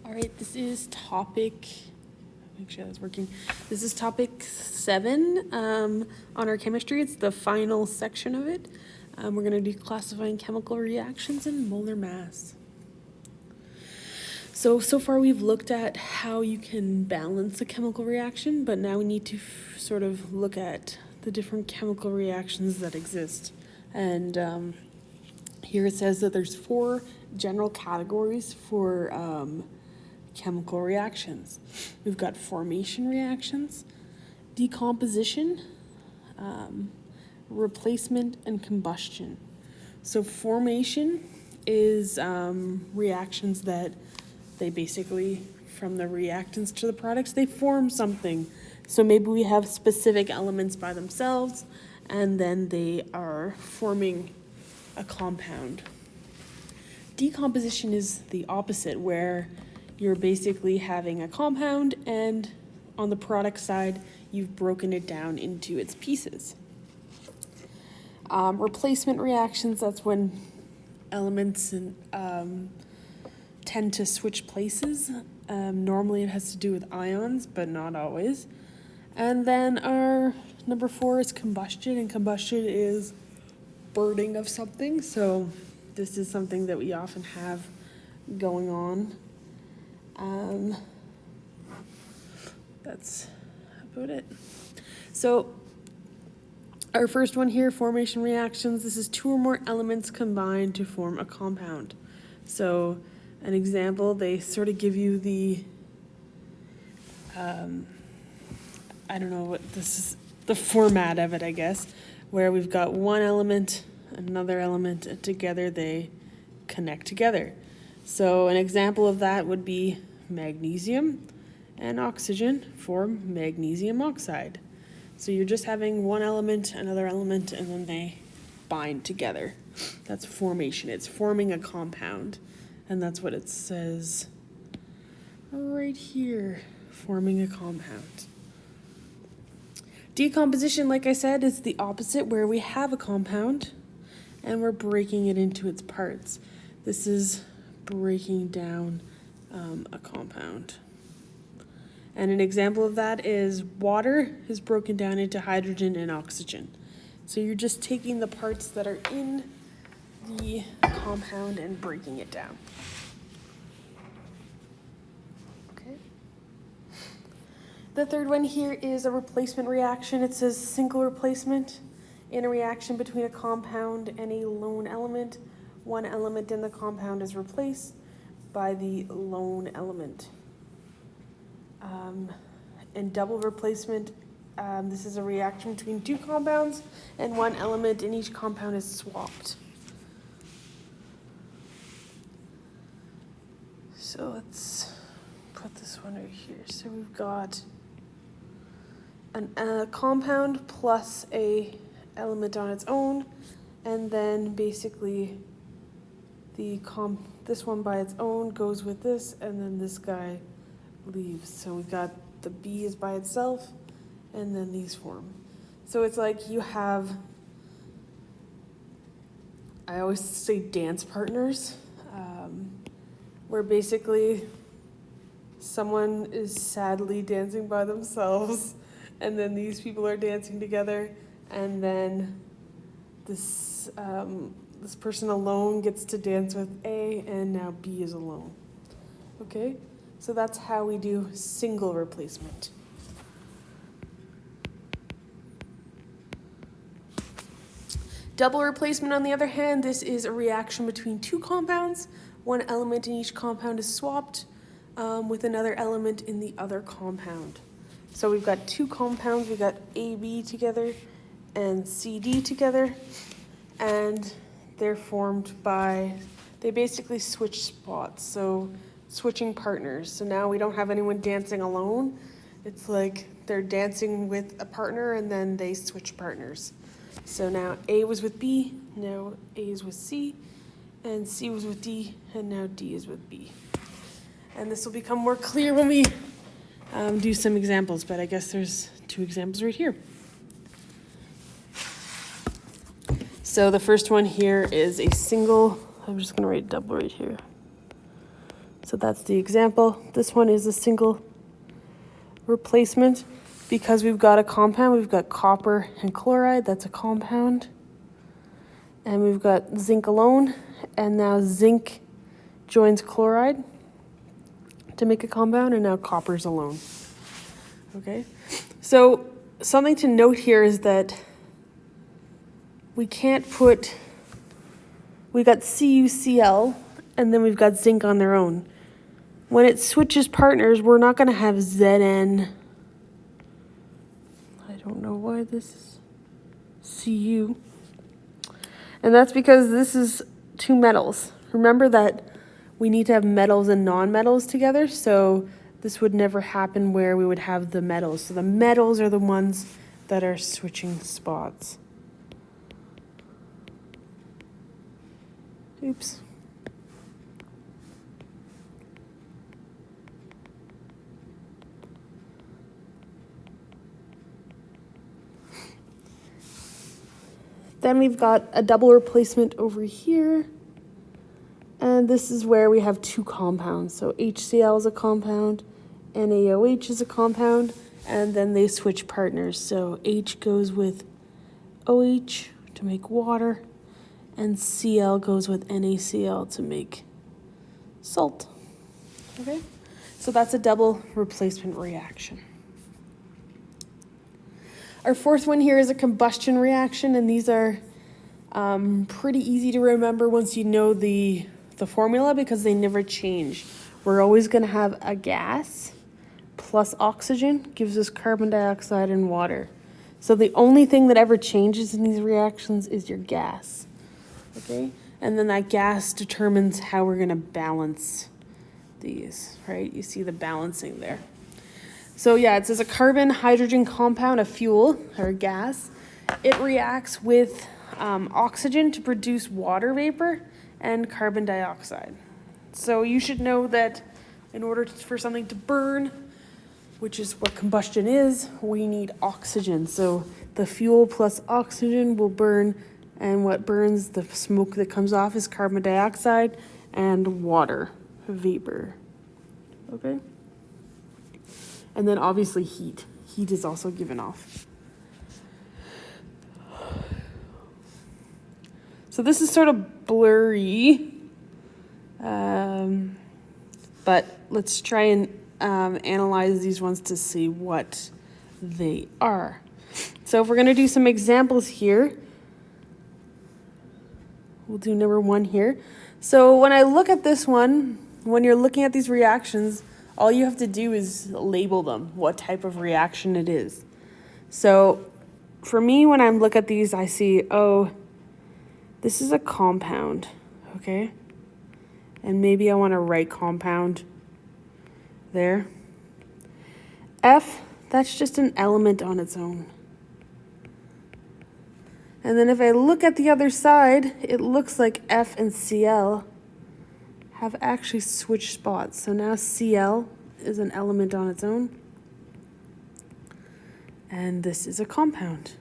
All right, this is topic, make sure that's working. This is topic 7 on our chemistry. It's the final section of it. We're going to be classifying chemical reactions in molar mass. So far we've looked at how you can balance a chemical reaction, but now we need to sort of look at the different chemical reactions that exist. And here it says that there's 4 general categories for chemical reactions. We've got formation reactions, decomposition, replacement, and combustion. So formation is reactions that they basically, from the reactants to the products, they form something. So maybe we have specific elements by themselves, and then they are forming a compound. Decomposition is the opposite, where you're basically having a compound, and on the product side, you've broken it down into its pieces. Replacement reactions, that's when elements tend to switch places. Normally it has to do with ions, but not always. And then our number 4 is combustion, and combustion is burning of something. So this is something that we often have going on. That's about it. So our first one here, formation reactions, this is 2 or more elements combined to form a compound. So an example, they sort of give you the, I don't know what this is, the format of it, I guess, where we've got one element, another element, and together they connect together. So an example of that would be magnesium and oxygen form magnesium oxide. So you're just having one element, another element, and then they bind together. That's formation. It's forming a compound. And that's what it says right here, forming a compound. Decomposition, like I said, is the opposite, where we have a compound and we're breaking it into its parts. This is breaking down a compound. And an example of that is water is broken down into hydrogen and oxygen. So you're just taking the parts that are in the compound and breaking it down. Okay. The third one here is a replacement reaction. It says single replacement in a reaction between a compound and a lone element. One element in the compound is replaced by the lone element. And double replacement, this is a reaction between 2 compounds and one element in each compound is swapped. So let's put this one right here. So we've got a compound plus a element on its own, and then basically this one by its own goes with this, and then this guy leaves. So we've got the B is by itself, and then these form. So it's like you have, I always say dance partners, where basically someone is sadly dancing by themselves, and then these people are dancing together, and then this person alone gets to dance with A, and now B is alone. Okay? So that's how we do single replacement. Double replacement, on the other hand, this is a reaction between 2 compounds. One element in each compound is swapped with another element in the other compound. So we've got 2 compounds. We've got AB together and CD together, and they're formed by, they basically switch spots, so switching partners. So now we don't have anyone dancing alone. It's like they're dancing with a partner and then they switch partners. So now A was with B, now A is with C, and C was with D, and now D is with B. And this will become more clear when we do some examples, but I guess there's 2 examples right here. So the first one here is a single, I'm just gonna write double right here. So that's the example. This one is a single replacement because we've got a compound. We've got copper and chloride, that's a compound. And we've got zinc alone, and now zinc joins chloride to make a compound, and now copper's alone. Okay, so something to note here is that we can't put, we got CuCl, and then we've got zinc on their own. When it switches partners, we're not going to have Zn. I don't know why this is Cu. And that's because this is two metals. Remember that we need to have metals and non-metals together, so this would never happen where we would have the metals. So the metals are the ones that are switching spots. Oops. Then we've got a double replacement over here. And this is where we have two compounds. So HCl is a compound, NaOH is a compound, and then they switch partners. So H goes with OH to make water, and Cl goes with NaCl to make salt. Okay? So that's a double replacement reaction. Our fourth one here is a combustion reaction, and these are pretty easy to remember once you know the formula because they never change. We're always going to have a gas plus oxygen gives us carbon dioxide and water. So the only thing that ever changes in these reactions is your gas. Okay? And then that gas determines how we're going to balance these, right? You see the balancing there. So yeah, it says a carbon-hydrogen compound, a fuel or a gas. It reacts with oxygen to produce water vapor and carbon dioxide. So you should know that in order for something to burn, which is what combustion is, we need oxygen. So the fuel plus oxygen will burn, and what burns, the smoke that comes off, is carbon dioxide and water vapor. Okay? And then obviously heat. Heat is also given off. So this is sort of blurry, but let's try and analyze these ones to see what they are. So if we're going to do some examples here, we'll do number 1 here. So when I look at this one, when you're looking at these reactions, all you have to do is label them, what type of reaction it is. So for me, when I look at these, I see, oh, this is a compound, okay? And maybe I want to write compound there. F, that's just an element on its own. And then if I look at the other side, it looks like F and Cl have actually switched spots. So now Cl is an element on its own, and this is a compound.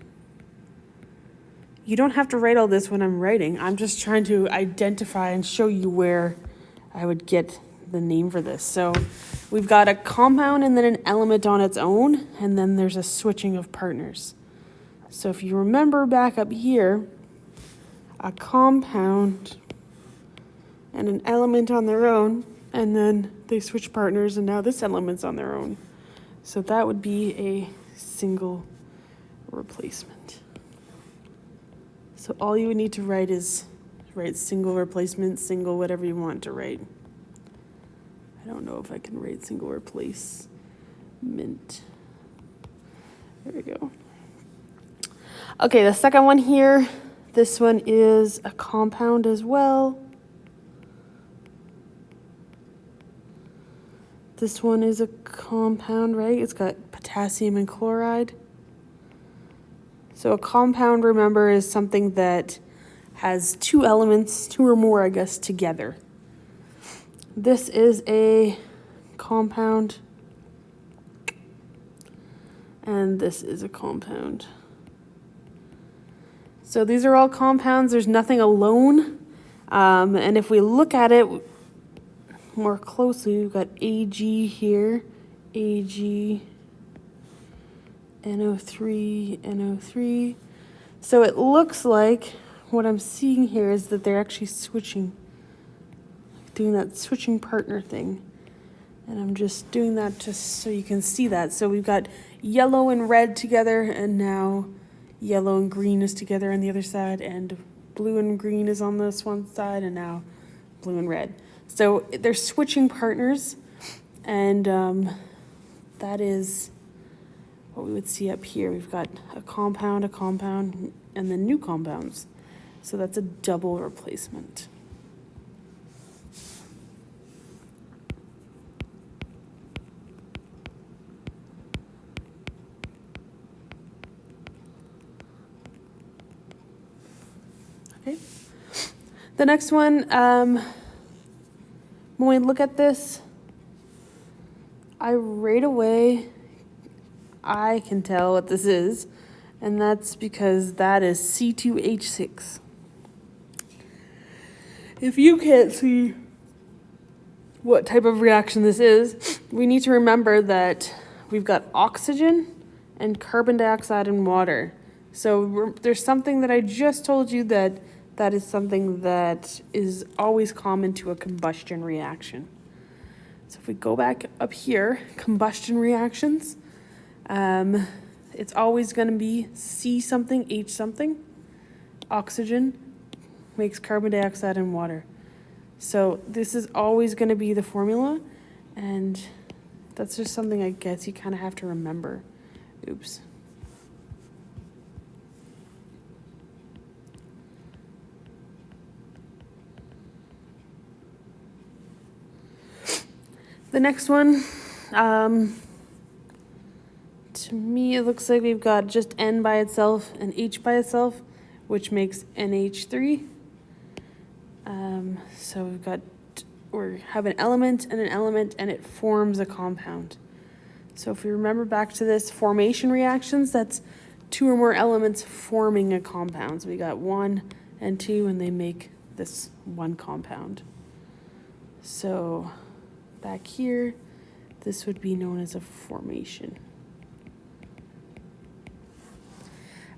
You don't have to write all this when I'm writing. I'm just trying to identify and show you where I would get the name for this. So we've got a compound and then an element on its own, and then there's a switching of partners. So if you remember back up here, a compound and an element on their own, and then they switch partners, and now this element's on their own. So that would be a single replacement. So all you would need to write is write single replacement, single whatever you want to write. I don't know if I can write single replacement. There we go. Okay, the second one here, this one is a compound as well. This one is a compound, right? It's got potassium and chloride. So a compound, remember, is something that has two elements, two or more, I guess, together. This is a compound, and this is a compound. So these are all compounds. There's nothing alone. And if we look at it, more closely, we've got Ag here, Ag, NO3, NO3. So it looks like what I'm seeing here is that they're actually switching, doing that switching partner thing. And I'm just doing that just so you can see that. So we've got yellow and red together, and now yellow and green is together on the other side, and blue and green is on this one side, and now blue and red. So they're switching partners, and that is what we would see up here. We've got a compound, and then new compounds. So that's a double replacement. Okay. The next one, when we look at this, right away, I can tell what this is, and that's because that is C2H6. If you can't see what type of reaction this is, we need to remember that we've got oxygen and carbon dioxide and water. So there's something that I just told you that is something that is always common to a combustion reaction. So if we go back up here, combustion reactions, it's always going to be C something, H something. Oxygen makes carbon dioxide and water. So this is always going to be the formula, and that's just something I guess you kind of have to remember. Oops. The next one, to me, it looks like we've got just N by itself and H by itself, which makes NH3. So we have an element, and it forms a compound. So if we remember back to this formation reactions, that's two or more elements forming a compound. So we got 1 and 2, and they make this one compound. So back here, this would be known as a formation.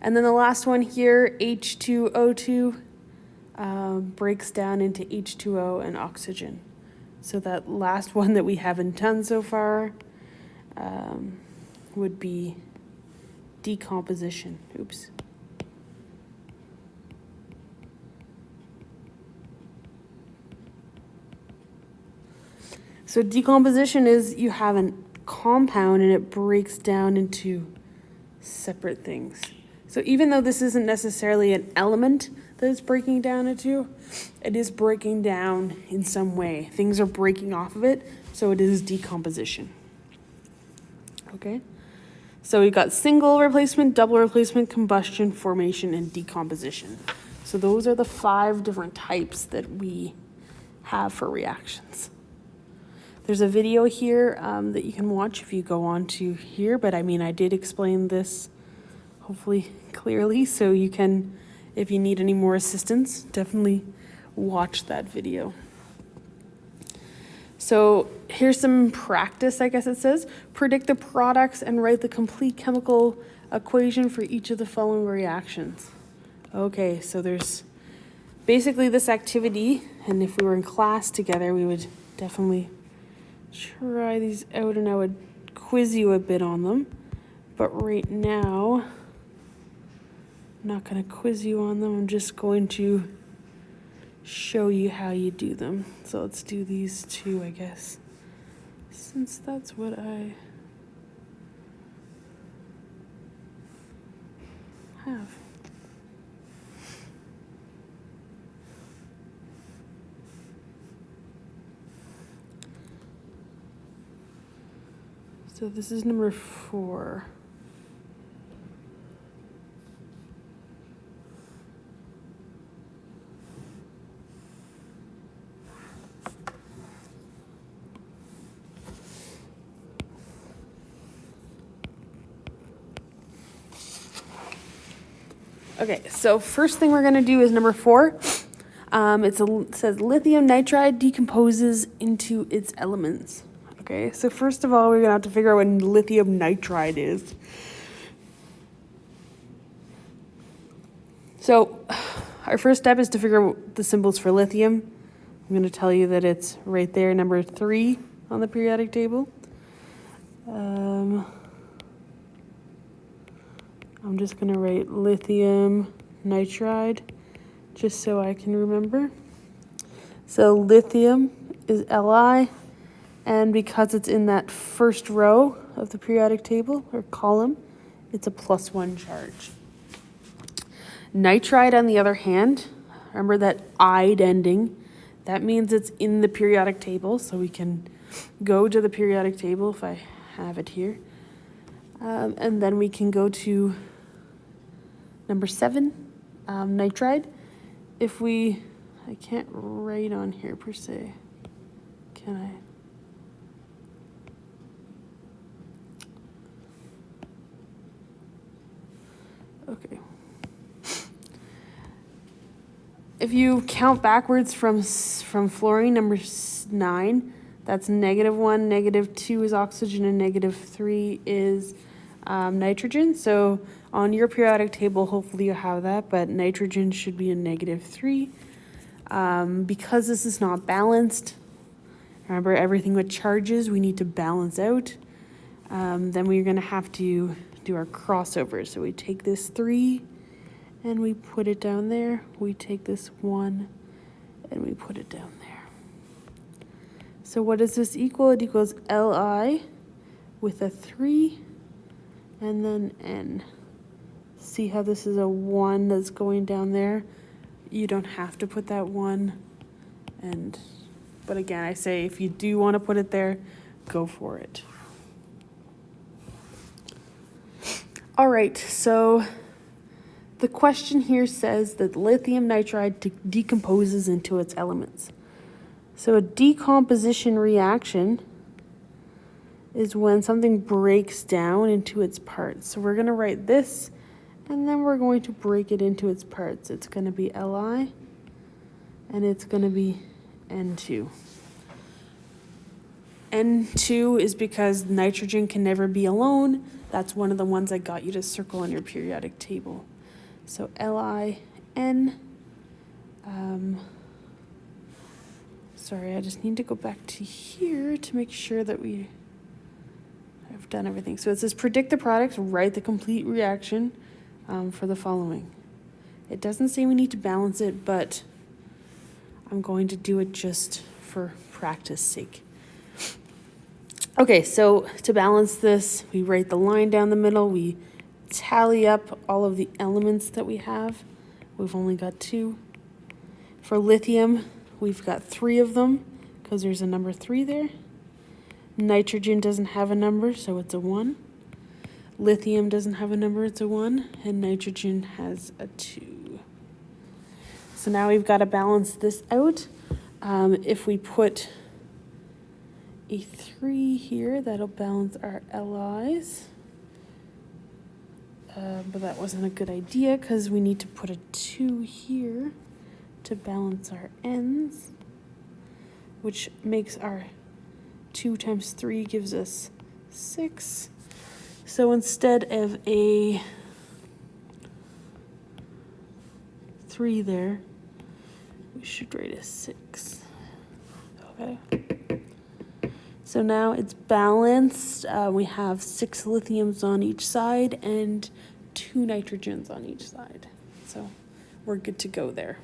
And then the last one here, H2O2, breaks down into H2O and oxygen. So that last one that we haven't done so far would be decomposition. Oops. So decomposition is you have a compound and it breaks down into separate things. So even though this isn't necessarily an element that it's breaking down into, it is breaking down in some way. Things are breaking off of it, so it is decomposition. Okay? So we got single replacement, double replacement, combustion, formation, and decomposition. So those are the 5 different types that we have for reactions. There's a video here that you can watch if you go on to here, but I mean, I did explain this hopefully clearly, so you can, if you need any more assistance, definitely watch that video. So here's some practice, I guess it says. Predict the products and write the complete chemical equation for each of the following reactions. Okay, so there's basically this activity, and if we were in class together, we would definitely try these out, and I would quiz you a bit on them. But right now, I'm not going to quiz you on them. I'm just going to show you how you do them. So let's do these 2, I guess, since that's what I have. So this is number 4. Okay, so first thing we're going to do is number 4. It says lithium nitride decomposes into its elements. Okay, so first of all, we're gonna have to figure out what lithium nitride is. So our first step is to figure out the symbols for lithium. I'm gonna tell you that it's right there, number 3 on the periodic table. I'm just gonna write lithium nitride just so I can remember. So lithium is Li, and because it's in that first row of the periodic table or column, it's a +1 charge. Nitride, on the other hand, remember that "ide" ending, that means it's in the periodic table, so we can go to the periodic table if I have it here. And then we can go to number 7, nitride. I can't write on here per se, can I? Okay. If you count backwards from fluorine, number 9, that's -1, -2 is oxygen, and -3 is nitrogen. So on your periodic table, hopefully you have that, but nitrogen should be a -3. Because this is not balanced, remember everything with charges, we need to balance out. Then we're gonna have to do our crossover. So we take this 3 and we put it down there. We take this 1 and we put it down there. So what does this equal? It equals Li with a 3 and then N. See how this is a 1 that's going down there? You don't have to put that 1. But again, I say if you do want to put it there, go for it. All right, so the question here says that lithium nitride decomposes into its elements. So a decomposition reaction is when something breaks down into its parts. So we're going to write this, and then we're going to break it into its parts. It's going to be Li, and it's going to be N2. N2 is because nitrogen can never be alone. That's one of the ones I got you to circle on your periodic table. So LiN. Sorry, I just need to go back to here to make sure that we have done everything. So it says predict the products, write the complete reaction for the following. It doesn't say we need to balance it, but I'm going to do it just for practice sake. Okay, so to balance this, we write the line down the middle, we tally up all of the elements that we have. We've only got 2. For lithium, we've got 3 of them because there's a number 3 there. Nitrogen doesn't have a number, so it's a 1. Lithium doesn't have a number, it's a 1. And nitrogen has a 2. So now we've got to balance this out. If we put a 3 here, that'll balance our Li's. But that wasn't a good idea because we need to put a 2 here to balance our N's, which makes our 2 times 3 gives us 6. So instead of a 3 there, we should write a 6. Okay. So now it's balanced. We have 6 lithiums on each side and 2 nitrogens on each side. So we're good to go there.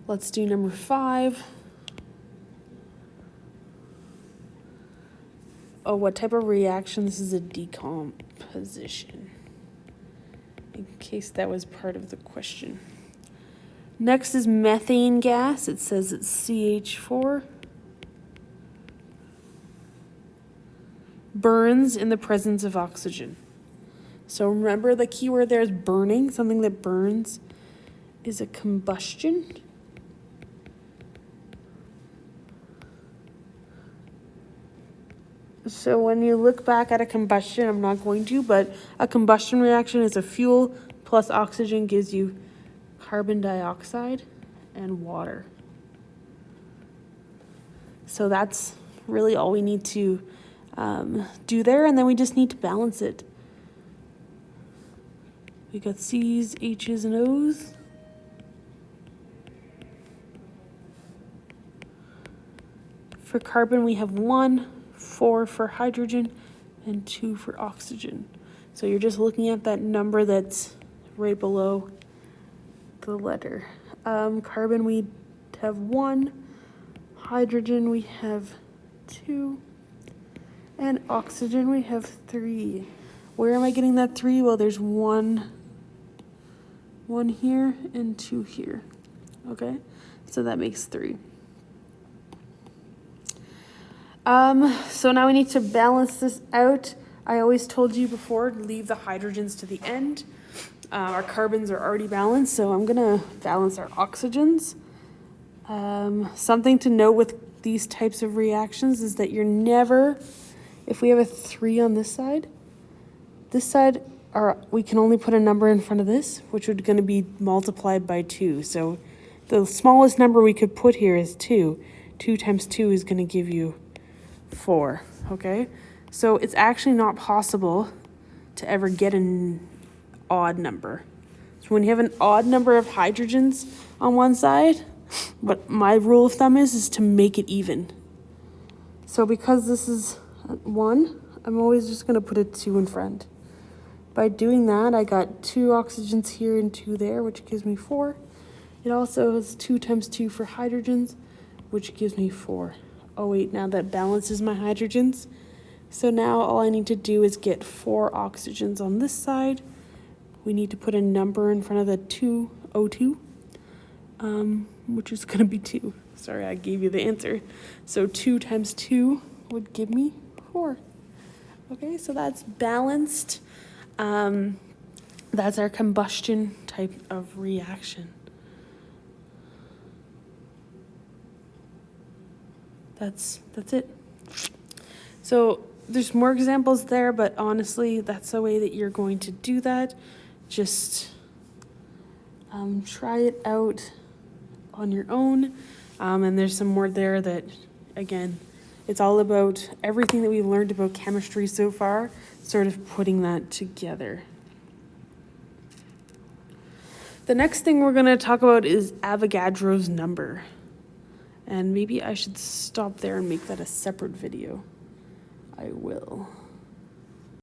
Let's do number 5. Oh, what type of reaction? This is a decomposition, in case that was part of the question. Next is methane gas. It says it's CH4. Burns in the presence of oxygen. So remember the key word there is burning. Something that burns is a combustion. So when you look back at a combustion, I'm not going to, but a combustion reaction is a fuel plus oxygen gives you carbon dioxide, and water. So that's really all we need to do there, and then we just need to balance it. We got C's, H's, and O's. For carbon, we have 1, 4 for hydrogen, and 2 for oxygen. So you're just looking at that number that's right below the letter. Carbon, we have 1. Hydrogen, we have 2. And oxygen, we have 3. Where am I getting that 3? Well, there's 1 here and 2 here. Okay, so that makes 3. So now we need to balance this out. I always told you before, leave the hydrogens to the end. Our carbons are already balanced, so I'm gonna balance our oxygens. Something to note with these types of reactions is that you're never, if we have a 3 on this side, we can only put a number in front of this, which would gonna be multiplied by 2. So the smallest number we could put here is 2. 2 times 2 is gonna give you 4, okay? So it's actually not possible to ever get an odd number. So when you have an odd number of hydrogens on one side, what my rule of thumb is to make it even. So because this is 1, I'm always just gonna put a 2 in front. By doing that, I got 2 oxygens here and 2 there, which gives me 4. It also is 2 times 2 for hydrogens, which gives me 4. Oh wait, now that balances my hydrogens. So now all I need to do is get 4 oxygens on this side. We need to put a number in front of the O2, which is gonna be 2. Sorry, I gave you the answer. So 2 times 2 would give me 4. Okay, so that's balanced. That's our combustion type of reaction. That's it. So there's more examples there, but honestly, that's the way that you're going to do that. Just try it out on your own. And there's some more there that, again, it's all about everything that we've learned about chemistry so far, sort of putting that together. The next thing we're going to talk about is Avogadro's number. And maybe I should stop there and make that a separate video. I will.